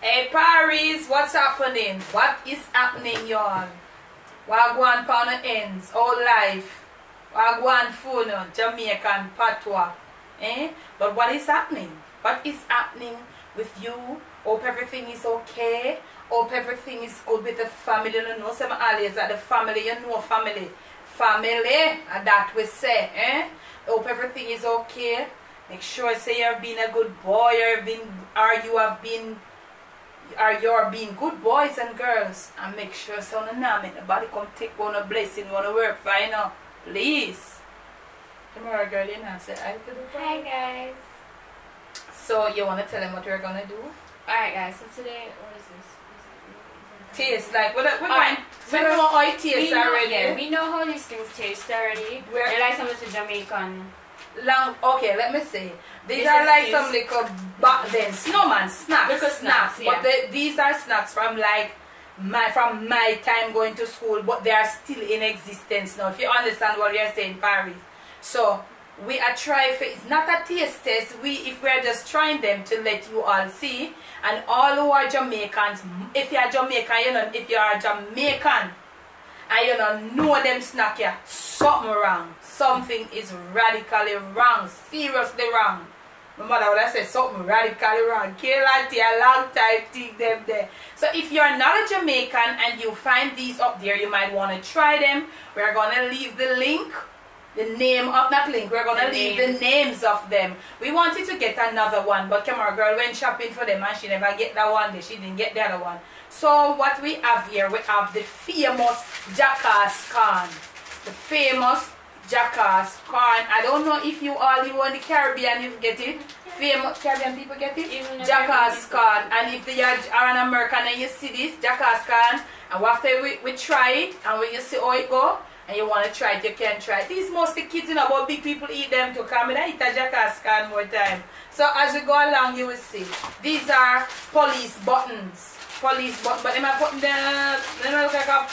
Hey Paris, what's happening? What is happening, y'all? Wagwan pound ends, all life. Wagwan phone, Jamaican patois. But what is happening? What is happening with you? Hope everything is okay. Hope everything is good with the family. You know, some always that the family, you know, family. Family, that we say, Hope everything is okay. Make sure say you're being a good boy, you're being good boys and girls, and make sure so nobody come take one a blessing, one to work for you know. Please. Tomorrow girl, you know, say hi to the Hi guys. So you wanna tell them what we're gonna do? Alright guys, so today what is this? Taste like we know so how it tastes already. Yeah, we know how these things taste already. They're like some of the Jamaican. Okay, let me see. These are like some little back then snowman snacks. Little snacks, yeah. But these are snacks from like my time going to school, but they are still in existence now. If you understand what you're saying, Paris. So we are trying for it's not a taste test. If we're just trying them to let you all see, and all who are Jamaicans, if you are Jamaican, you know, if you are Jamaican and you don't know them snack here, something wrong. Something is radically wrong, seriously wrong. My mother would have said something radically wrong. Like a long time take them there. So if you're not a Jamaican and you find these up there, you might want to try them. We're gonna leave the link. The name of that link, we're gonna leave the names of them. We wanted to get another one, but Camera Girl went shopping for them and she never get that one. She didn't get the other one. So what we have here, we have the famous Jackass corn. The famous Jackass corn. I don't know if you all live in the Caribbean, you get it. Famous Caribbean people get it. Jackass corn. And if they are an American and you see this Jackass corn, and after we try it and when you see how it go, and you want to try it, you can try it. These mostly kids, you know, but big people eat them too. Come in and eat a Jackass can more time. So as we go along, you will see. These are police buttons. Police buttons. But they might put them look like a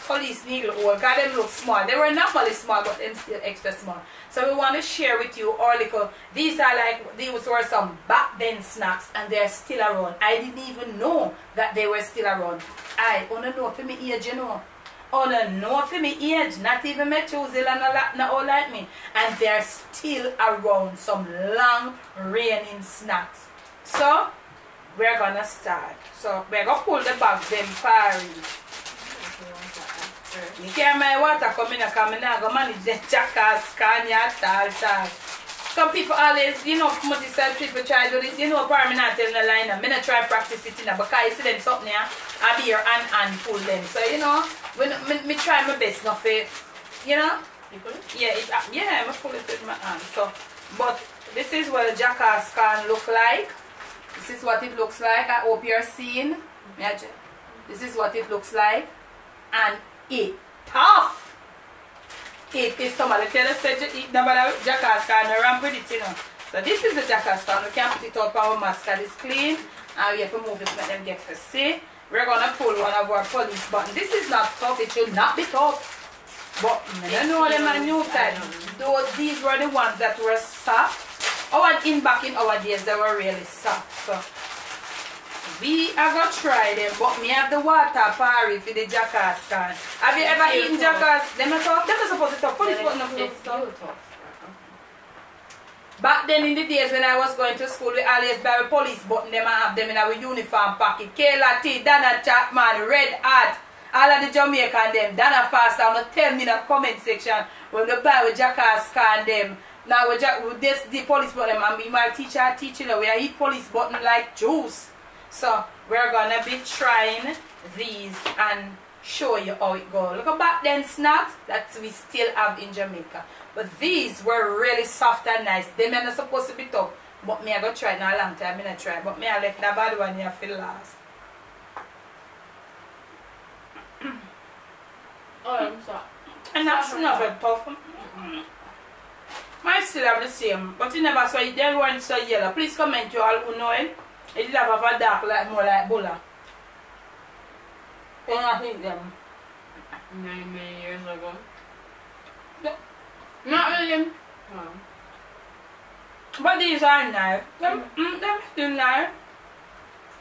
police needle hole because them look small. They were not really small, but them still extra small. So we want to share with you our little. These are like, these were some back then snacks and they're still around. I didn't even know that they were still around. I want to know for me age, you know. Oh no, for me age, not even my choosing not all like me. And they're still around, some long reigning snacks. So we're gonna start. So we're gonna pull the bag them far. You can't my water coming and go manage the Jackass can you. Some people always, you know, multi-side people try to do this, you know, probably not telling the line, I'm not try to practice it in because you see them something here, I'll be here and pull them. So, you know, when me try my best not for, you know. You pull it? Yeah, I'm pull it with my hand. So, but this is what a Jackass can look like. This is what it looks like. I hope you're seeing. This is what it looks like. And it tough. If somebody tell us that you eat the Jackass can ramp with it, you know. So this is the Jackass can. We can't put it out for our mask. It's clean. And we have to move it to make them get to see. We're gonna pull one of our police buttons. This is not tough, it should not be tough. But I don't know them are new type. These were the ones that were soft. Back in our days they were really soft. So we are gonna try them, but me have the water party for the Jackass can. Have you ever eaten Jackass? Them are tough. Them are supposed to tough. Police button of tough. Back then in the days when I was going to school, we always buy a police button. Them and have them in our uniform pocket. Kayla T, Dana Chapman, Red Hat, all of the Jamaican them. Dana Fast, I'm gonna tell me in the comment section when we buy with Jackass can them. Now with the police button, and my teacher teaching we eat police button like juice. So we're gonna be trying these and show you how it goes. Look at back then snacks that we still have in Jamaica. But these were really soft and nice. They may not supposed to be tough. But me I go try it now a long time. I not try. But me I left the bad one here for last. Oh, I'm sorry. And that's not very tough. Mine still have the same. But you never saw it. The other one so yellow. Please comment you all who know it. It did have a dark like more like Bulla. You don't think them? Many years ago. No. Not really. No. But these are nice. Them still nice.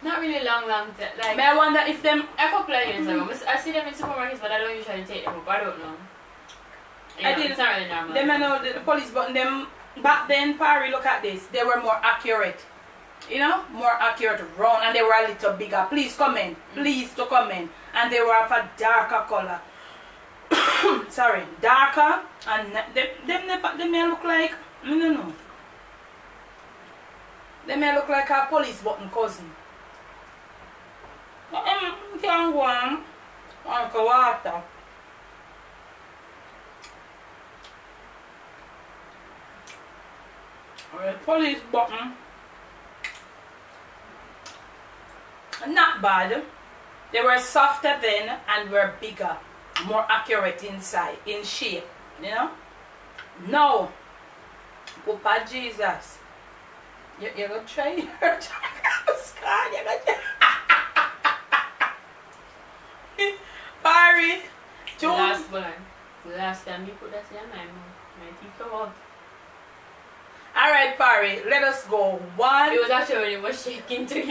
Not really long like. But I wonder if them a couple of years ago. I see them in supermarkets, but I don't usually take them up. I don't know. I did. It's not really normal. Them I know the police button them back then, Parry, look at this. They were more accurate. You know? More accurate round, and they were a little bigger. Please comment. Please to comment. And they were of a darker color. Sorry, darker, and them may look like, I don't know. They may look like a police button cousin. Can't go on water. Police button. Not bad. They were softer then and were bigger, more accurate inside, in shape, you know. No, Papa Jesus, you're gonna try your Jackass card. You're gonna try. Parry, the last one. The last time you put that in my mouth, my teeth come out. Alright, Parry, let us go. 1. It was actually when it was shaking 2, 2,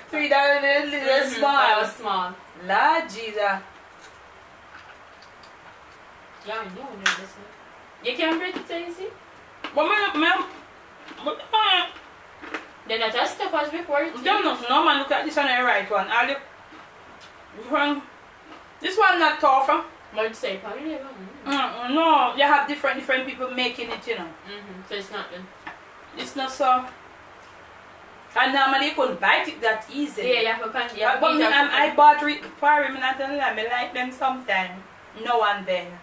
3, that was a little small. That was small. Lord Jesus. Yeah, you know this. You can't break it, so you see? But then I just stuff as before. No, man, look at this one, the right one. This one not tough. But say probably no, you have different people making it, you know. So it's not good. It's not so. And normally you couldn't bite it that easy. Yeah, you have to but me, I bought it for him, and I don't lie, I like them sometimes. No and then.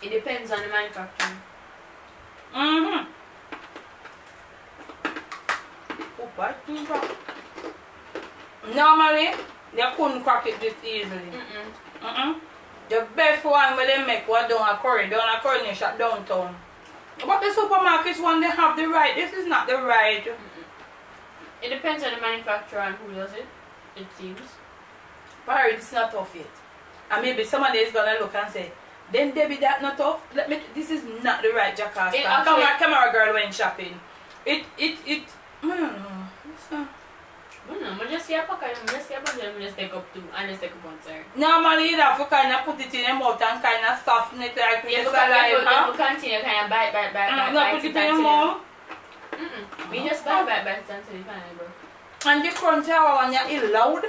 It depends on the manufacturer. Normally, they couldn't crack it this easily. The best one where they make was down a Curry shop downtown. But the supermarkets one, they have the right. This is not the right. It depends on the manufacturer and who does it. It seems. Parry, it's not tough yet. And maybe somebody is gonna look and say, then Debbie, that not tough. This is not the right Jackass. Camera girl went shopping. I just see a packet, I just take up 2 and just take up 1, sorry. Normally you have to kind of put it in your mouth and kind of soften it like you continue kind of bite put it in your mouth. We just bite until you kind of bro. And the crunchy one is loud.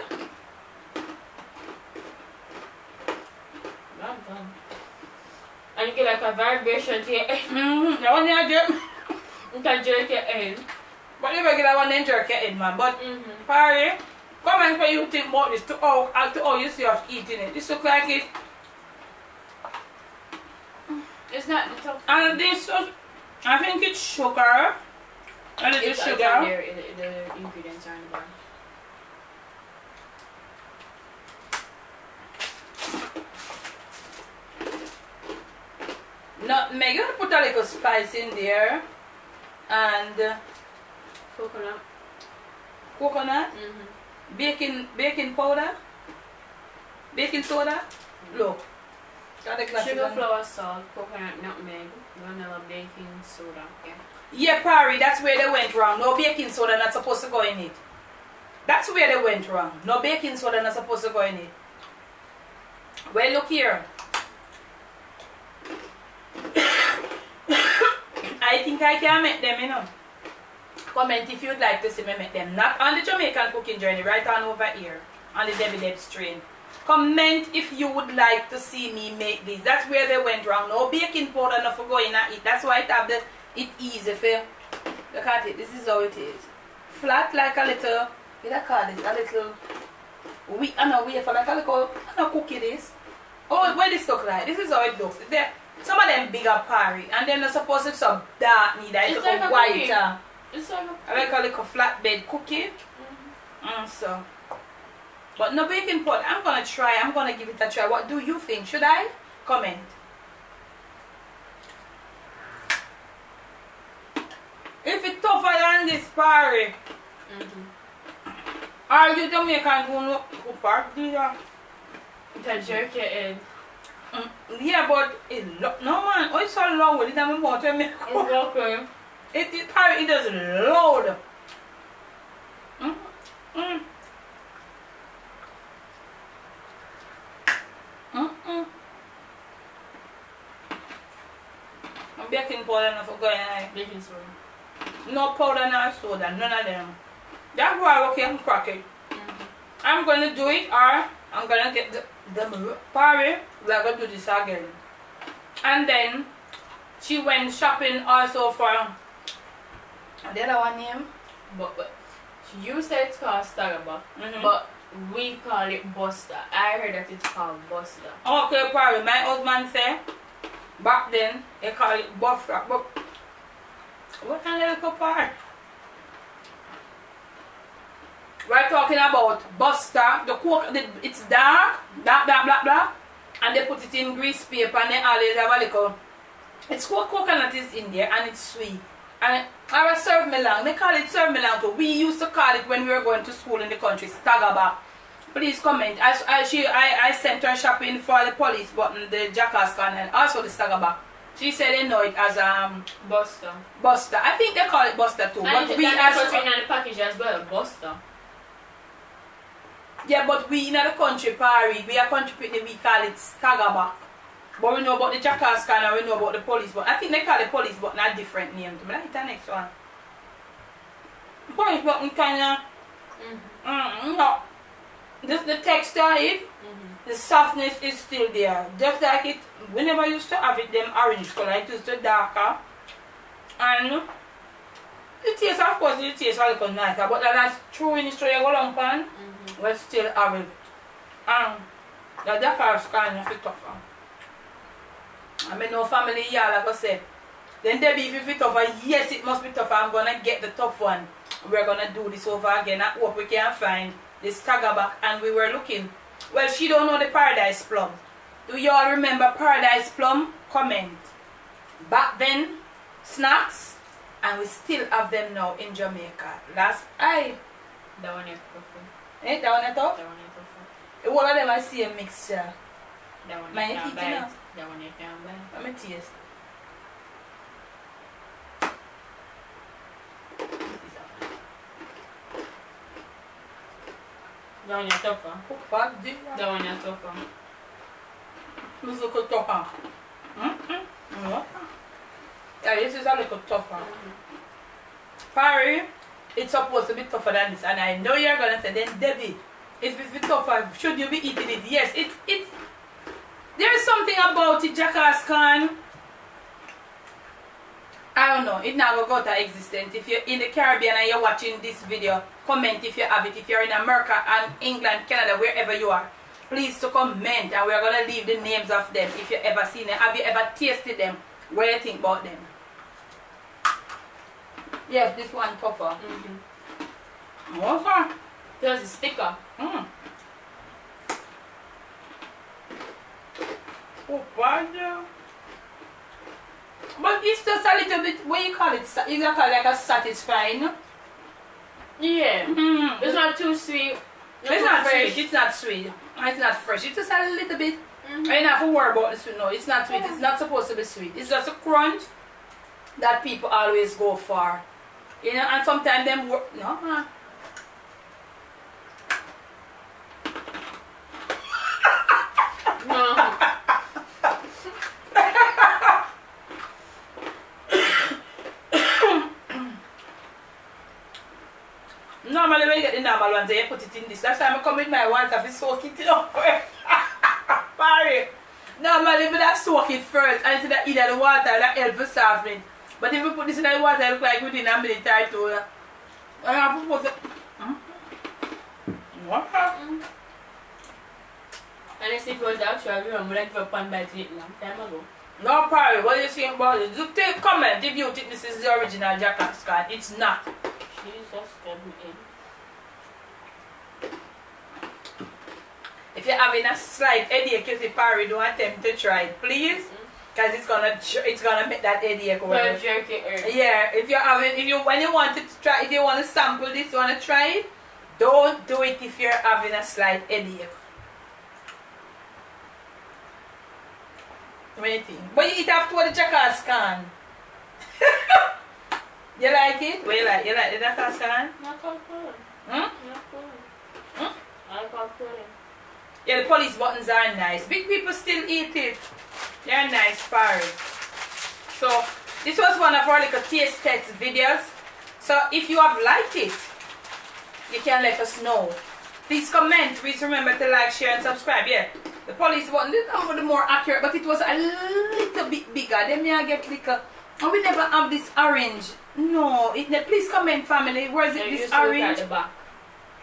And you get like a vibration to your head. That one you jerk. You can jerk your head. But you get that one then jerk your head, man. But Parry, comment what you think about this to how you see us eating it. This look like it. It's not tough. And this, I think it's sugar. A little sugar. The ingredients are in there. Nutmeg, you put a little spice in there. And coconut, baking powder, baking soda. Look, sugar, flour, salt, coconut, nutmeg, vanilla, baking soda. Yeah, Parry, that's where they went wrong. No baking soda not supposed to go in it. That's where they went wrong. No baking soda not supposed to go in it. Well, look here. I think I can make them, you know. Comment if you'd like to see me make them. Not on the Jamaican cooking journey, right on over here. On the Debbie Deb strain. Comment if you would like to see me make this. That's where they went wrong. No baking powder, no for going at it. That's why it easy for. Look at it. This is how it is. Flat like a little, what do I call it? A little, wafer, like a little, cookie this. Oh, what this look like? This is how it looks. Some of them bigger Parry, and then they're supposed to be some dark neither. It's like a white. It's like a little flatbed cookie. So, but no baking powder. I'm gonna try. I'm gonna give it a try. What do you think? Should I? Comment. If it's tougher than this Parry, are you Jamaican who park there? To jerk your head. Yeah, but no man. Oh, it's so loud. It's not about to make. It's okay. It does loud. And baking powder not for going like Baking soda. no powder, no soda, none of them. That's why I can crack it. I'm gonna do it, or I'm gonna get the Parry. We're gonna do this again. And then she went shopping also for the other one name. But you said it's called Starbucks, but we call it Buster. I heard that it's called Buster. Okay, Parry. My husband said back then they call it Buster. But what kind of little Parry? We're talking about Buster. The coke, it's dark, black, and they put it in grease paper, and they always have a little. It's coconut is in there, and it's sweet. And I serve melang. They call it serve melang too. We used to call it when we were going to school in the country, staggerback. Please comment. I sent her shopping for the police button, the Jackass can, and also the staggerback. She said they know it as Buster. Buster. I think they call it Buster too. And but we that's what's written on the package as well, Buster. Yeah, but we in the country, Parry, we are country people, we call it staggerback. But we know about the Jackass can and we know about the police button. I think they call the police button a different name. But I think the next one. Police button kind of no. Just the texture it, the softness is still there. Just like it, whenever you used to have it, them orange color, it used to darker. And the taste, of course, the taste a little nicer. But that's true in the store you go long pan, we still have it. And the Jackass kind of tougher. I mean, no family here, like I said. Then Debbie, if you fit tougher, yes, it must be tougher. I'm gonna get the tough one. We're gonna do this over again. I hope we can find this staggerback. And we were looking. Well, she don't know the Paradise Plum. Do you all remember Paradise Plum? Comment. Back then, snacks, and we still have them now in Jamaica. Last I. That one is tough. Eh, that one is tough? That one is tough. All of them I see a mixture. That one My you can't teeth, buy. you know? That one you can't buy. Let me taste. That one is tougher. That one is tougher. This look tougher. Yeah, this is a little tougher. Parry, it's supposed to be tougher than this, and I know you're gonna say, then Debbie, if it's tougher, should you be eating it? Yes, it's there is something about it, Jackass can. I don't know, it's not gonna go to existence. If you're in the Caribbean and you're watching this video, comment if you have it. If you're in America and England, Canada, wherever you are, please to comment, and we're gonna leave the names of them if you ever seen them. Have you ever tasted them? What do you think about them? Yes, this one tougher. Okay. There's a sticker. Oh, bad. But it's just a little bit, what you call it? You call it like a satisfying. Yeah. It's not too sweet. It's not fresh. It's not sweet. It's not fresh. It's just a little bit. I don't have to worry about the sweet. No, it's not sweet. It's not supposed to be sweet. It's just a crunch that people always go for. You know, and sometimes them work. No. No. Normally when you get the normal ones, you put it in this. Last time I come with my ones, I soak it up. Sorry. Normally we have soak it first and instead of either the water that helps for softening. But if we put this in the water, it looks like within a minute or two. I have to put it. What? And if it was actually wrong, we like for pan by it long time ago. No problem. What do you think about it? Do take comment if you think this is the original Jackass card. It's not. Jesus, if you're having a slight headache, you see Parry, don't attempt to try it, please. Because it's gonna make that headache worse. Yeah, when you want to try, if you want to sample this, you want to try it, don't do it if you're having a slight headache. What do you think? But you eat after the Jackass can. You like it? What you like? You like the Jackass can? Not good. Not good. I got good. Yeah, the police buttons are nice. Big people still eat it. They're nice, Parry. So this was one of our little taste test videos. So if you have liked it, you can let us know. Please comment. Please remember to like, share, and subscribe. Yeah, the police button is the more accurate, but it was a little bit bigger. Then me I get little. And we never have this orange. No, please comment, family. Where is it? This orange? At the back.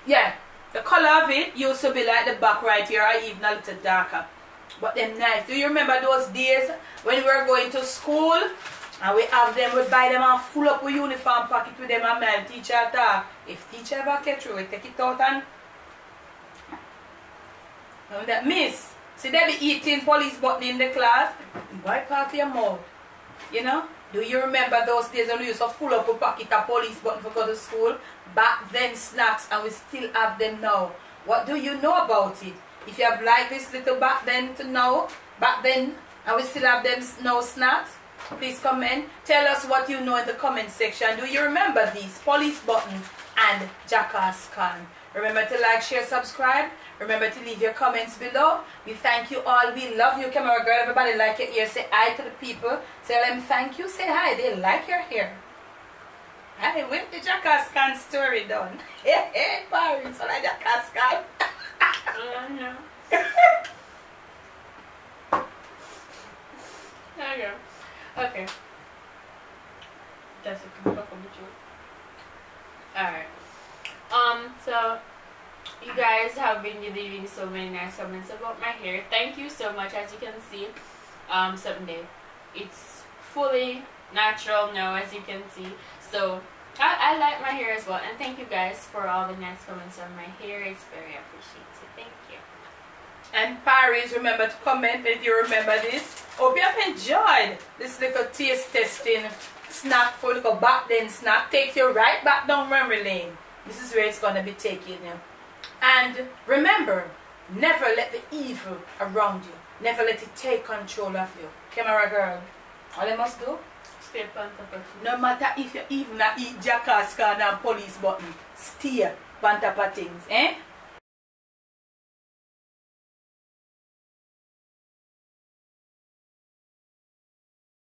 Yeah, the color of it used to be like the back right here, or even a little darker. But them nice. Do you remember those days when we were going to school and we have them, we buy them and full up with uniform pocket with them and my teacher talk. If teacher ever catch you, we take it out and that miss. See they be eating police button in the class. Wipe out your mouth. You know? Do you remember those days when we used to full up a pocket of police button for go to school? Back then snacks, and we still have them now. What do you know about it? If you have liked this little back then to now, back then, and we still have them now snacks, please comment. Tell us what you know in the comment section. Do you remember these? Police button and Jackass can. Remember to like, share, subscribe. Remember to leave your comments below. We thank you all. We love you, camera girl. Everybody like your ear. Say hi to the people. Tell them thank you. Say hi. They like your hair. Hi, with the Jackass can story done. Hey, hey, Paris. I like Jackass can. No. There you go. Okay. That's a good talk with you. Alright. So you guys have been leaving so many nice comments about my hair. Thank you so much. As you can see, someday it's fully natural now, as you can see. So I like my hair as well, and thank you guys for all the nice comments on my hair. It's very appreciated. Thank you. And Paris, remember to comment if you remember this. Hope you have enjoyed this little taste testing snack for little back then snack. Take you right back down memory lane. This is where it's gonna be taking you. And remember, never let the evil around you, never let it take control of you. Camera girl, all you must do, Stay on top of it. no matter if you even eat Jackass can and police button, stay on top of things, eh?